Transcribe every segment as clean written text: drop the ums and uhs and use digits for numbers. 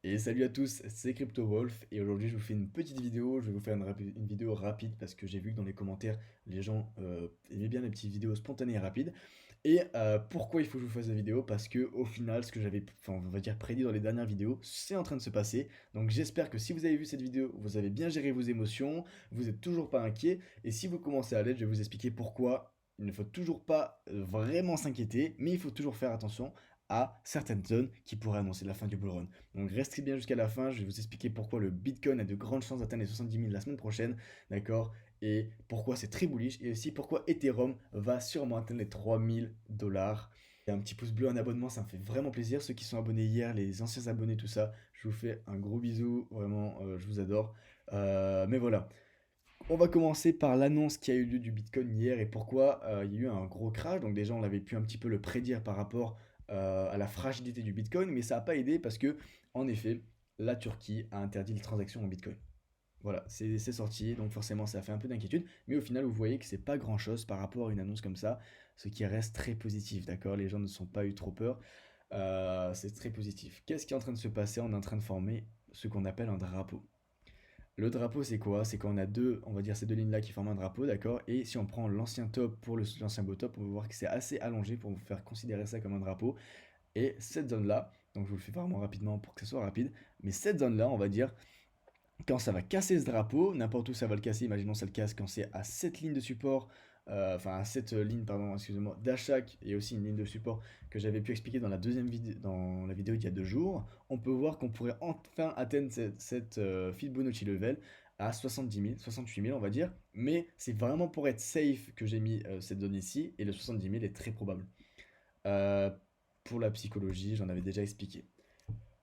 Et salut à tous, c'est CryptoWolf et aujourd'hui je vous fais une petite vidéo, je vais vous faire une vidéo rapide parce que j'ai vu que dans les commentaires les gens aimaient bien les petites vidéos spontanées et rapides. Et pourquoi il faut que je vous fasse la vidéo? Parce que au final ce que j'avais, enfin on va dire prédit dans les dernières vidéos, c'est en train de se passer. Donc j'espère que si vous avez vu cette vidéo, vous avez bien géré vos émotions, vous n'êtes toujours pas inquiet. Et si vous commencez à l'être, je vais vous expliquer pourquoi il ne faut toujours pas vraiment s'inquiéter, mais il faut toujours faire attention à certaines zones qui pourraient annoncer la fin du bull run. Donc restez bien jusqu'à la fin, je vais vous expliquer pourquoi le Bitcoin a de grandes chances d'atteindre les 70 000 la semaine prochaine, d'accord? Et pourquoi c'est très bullish, et aussi pourquoi Ethereum va sûrement atteindre les 3000 $. Et un petit pouce bleu, un abonnement, ça me fait vraiment plaisir. Ceux qui sont abonnés hier, les anciens abonnés, tout ça, je vous fais un gros bisou, vraiment, je vous adore. Mais voilà, on va commencer par l'annonce qui a eu lieu du Bitcoin hier et pourquoi il y a eu un gros crash. Donc déjà, on l'avait pu un petit peu le prédire par rapport à la fragilité du Bitcoin, mais ça n'a pas aidé parce que, en effet, la Turquie a interdit les transactions en Bitcoin. Voilà, c'est sorti, donc forcément ça a fait un peu d'inquiétude, mais au final vous voyez que c'est pas grand-chose par rapport à une annonce comme ça, ce qui reste très positif, d'accord? Les gens ne sont pas eu trop peur, c'est très positif. Qu'est-ce qui est en train de se passer? On est en train de former ce qu'on appelle un drapeau. Le drapeau, c'est quoi? C'est quand on a deux, on va dire ces deux lignes-là qui forment un drapeau, d'accord? Et si on prend l'ancien top pour l'ancien bottom, on va voir que c'est assez allongé pour vous faire considérer ça comme un drapeau. Et cette zone-là, donc je vous le fais vraiment rapidement pour que ce soit rapide, mais cette zone-là, on va dire, quand ça va casser ce drapeau, n'importe où ça va le casser, imaginons ça le casse quand c'est à cette ligne de support, enfin à cette ligne, pardon, excusez-moi, d'achat et aussi une ligne de support que j'avais pu expliquer dans la deuxième vidéo, dans la vidéo d'il y a 2 jours, on peut voir qu'on pourrait enfin atteindre cette Fibonacci level à 70 000, 68 000 on va dire, mais c'est vraiment pour être safe que j'ai mis cette zone ici, et le 70 000 est très probable. Euh, pour la psychologie, j'en avais déjà expliqué.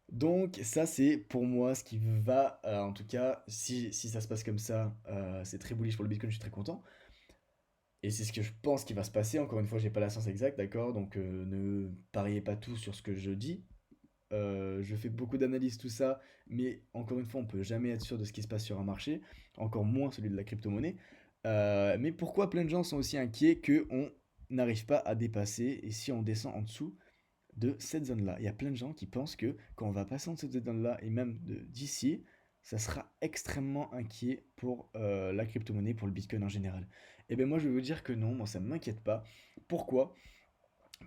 Donc ça c'est pour moi ce qui va, en tout cas, si ça se passe comme ça, c'est très bullish pour le Bitcoin, je suis très content. Et c'est ce que je pense qui va se passer. Encore une fois, j'ai pas la science exacte, d'accord? Donc ne pariez pas tout sur ce que je dis. Je fais beaucoup d'analyses, tout ça, mais encore une fois, on peut jamais être sûr de ce qui se passe sur un marché, encore moins celui de la crypto-monnaie. Mais pourquoi plein de gens sont aussi inquiets qu'on n'arrive pas à dépasser et si on descend en dessous de cette zone-là. Il y a plein de gens qui pensent que quand on va passer en dessous de cette zone-là et même d'ici, ça sera extrêmement inquiet pour la crypto-monnaie, pour le Bitcoin en général. Et bien moi je vais vous dire que non, moi ça ne m'inquiète pas. Pourquoi?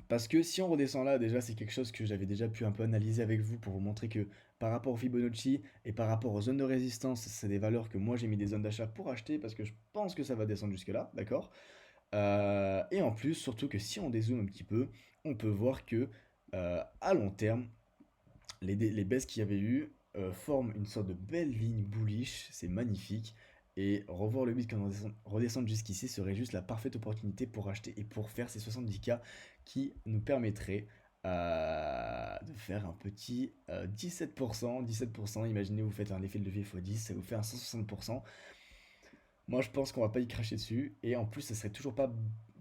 Parce que si on redescend là, déjà c'est quelque chose que j'avais déjà pu un peu analyser avec vous pour vous montrer que par rapport au Fibonacci et par rapport aux zones de résistance, c'est des valeurs que moi j'ai mis des zones d'achat pour acheter parce que je pense que ça va descendre jusque là, d'accord? Et en plus, surtout que si on dézoome un petit peu, on peut voir que à long terme, les baisses qu'il y avait eu forment une sorte de belle ligne bullish, c'est magnifique. Et revoir le Bitcoin redescendre jusqu'ici serait juste la parfaite opportunité pour acheter et pour faire ces 70K qui nous permettraient de faire un petit 17%. 17%, imaginez vous faites un effet de levier x10, ça vous fait un 160%. Moi, je pense qu'on va pas y cracher dessus. Et en plus, ça serait toujours pas,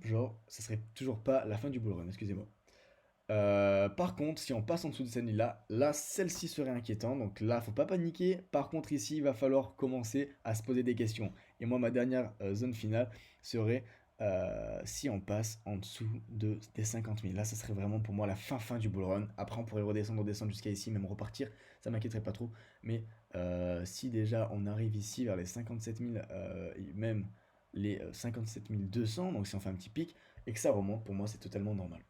genre, ça serait toujours pas la fin du bull run, excusez-moi. Par contre, si on passe en dessous de cette ligne-là, là, celle-ci serait inquiétante. Donc là, faut pas paniquer. Par contre, ici, il va falloir commencer à se poser des questions. Et moi, ma dernière zone finale serait si on passe en dessous des 50 000. Là, ça serait vraiment pour moi la fin du bull run. Après, on pourrait redescendre jusqu'à ici, même repartir. Ça m'inquiéterait pas trop. Mais si déjà on arrive ici vers les 57 000, et même les 57 200, donc si on fait un petit pic, et que ça remonte, pour moi, c'est totalement normal.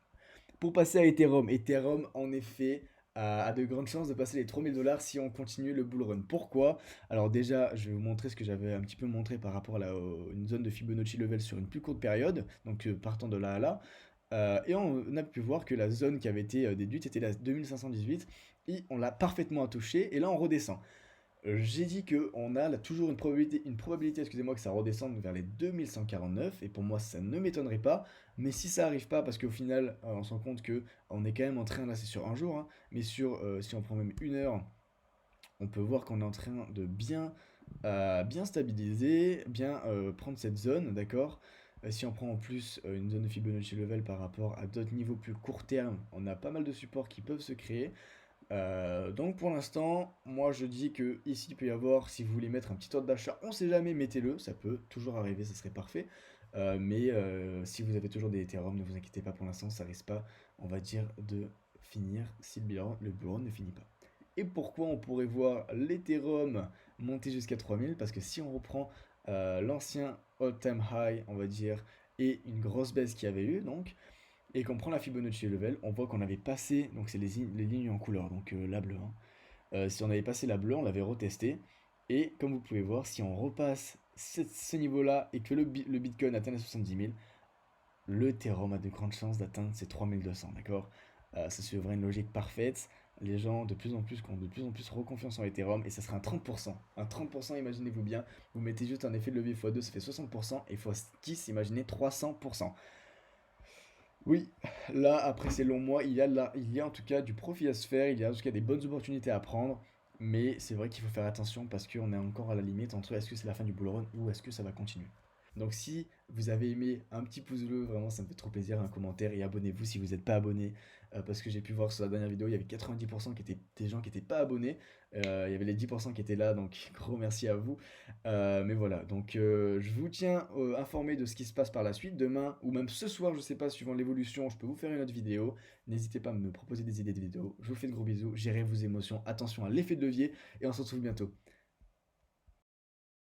Pour passer à Ethereum, Ethereum en effet a de grandes chances de passer les 3000 $ si on continue le bull run. Pourquoi? Alors déjà, je vais vous montrer ce que j'avais un petit peu montré par rapport à une zone de Fibonacci level sur une plus courte période, donc partant de là à là. Et on a pu voir que la zone qui avait été déduite était la 2518 et on l'a parfaitement touché et là on redescend. J'ai dit que on a là toujours une probabilité, excusez-moi, que ça redescende vers les 2149, et pour moi ça ne m'étonnerait pas, mais si ça arrive pas, parce qu'au final on se rend compte que on est quand même en train, là c'est sur un jour, hein, mais si on prend même une heure, on peut voir qu'on est en train de bien stabiliser, bien prendre cette zone, d'accord? Si on prend en plus une zone de Fibonacci level par rapport à d'autres niveaux plus court terme, on a pas mal de supports qui peuvent se créer. Donc pour l'instant, moi je dis que ici il peut y avoir, si vous voulez mettre un petit ordre d'achat, on sait jamais, mettez-le, ça peut toujours arriver, ça serait parfait. Mais si vous avez toujours des Ethereum, ne vous inquiétez pas pour l'instant, ça risque pas, on va dire, de finir si le bilan ne finit pas. et pourquoi on pourrait voir l'Ethereum monter jusqu'à 3000, parce que si on reprend l'ancien all-time high, on va dire, et une grosse baisse qu'il y avait eu, donc, et qu'on prend la Fibonacci level, on voit qu'on avait passé, donc c'est les lignes en couleur, donc la bleue, hein. Si on avait passé la bleue, on l'avait retesté. Et comme vous pouvez voir, si on repasse ce niveau-là et que le Bitcoin atteint les 70 000, le Ethereum a de grandes chances d'atteindre ses 3200, d'accord? Ça suivrait une logique parfaite. Les gens de plus en plus ont de plus en plus reconfiance en Ethereum et ça sera un 30%. Un 30%, imaginez-vous bien. Vous mettez juste un effet de levier x2, ça fait 60%, et x10, imaginez 300%. Oui, là, après ces longs mois, il y a en tout cas du profit à se faire, il y a en tout cas des bonnes opportunités à prendre, mais c'est vrai qu'il faut faire attention parce qu'on est encore à la limite entre est-ce que c'est la fin du bull run ou est-ce que ça va continuer. Donc si vous avez aimé, un petit pouce bleu, vraiment ça me fait trop plaisir, un commentaire et abonnez-vous si vous n'êtes pas abonné, parce que j'ai pu voir sur la dernière vidéo, il y avait 90% qui étaient des gens qui n'étaient pas abonnés. Il y avait les 10% qui étaient là, donc gros merci à vous. Mais voilà, donc je vous tiens informé de ce qui se passe par la suite. Demain ou même ce soir, je sais pas, suivant l'évolution, je peux vous faire une autre vidéo. N'hésitez pas à me proposer des idées de vidéos. Je vous fais de gros bisous, gérez vos émotions, attention à l'effet de levier et on se retrouve bientôt.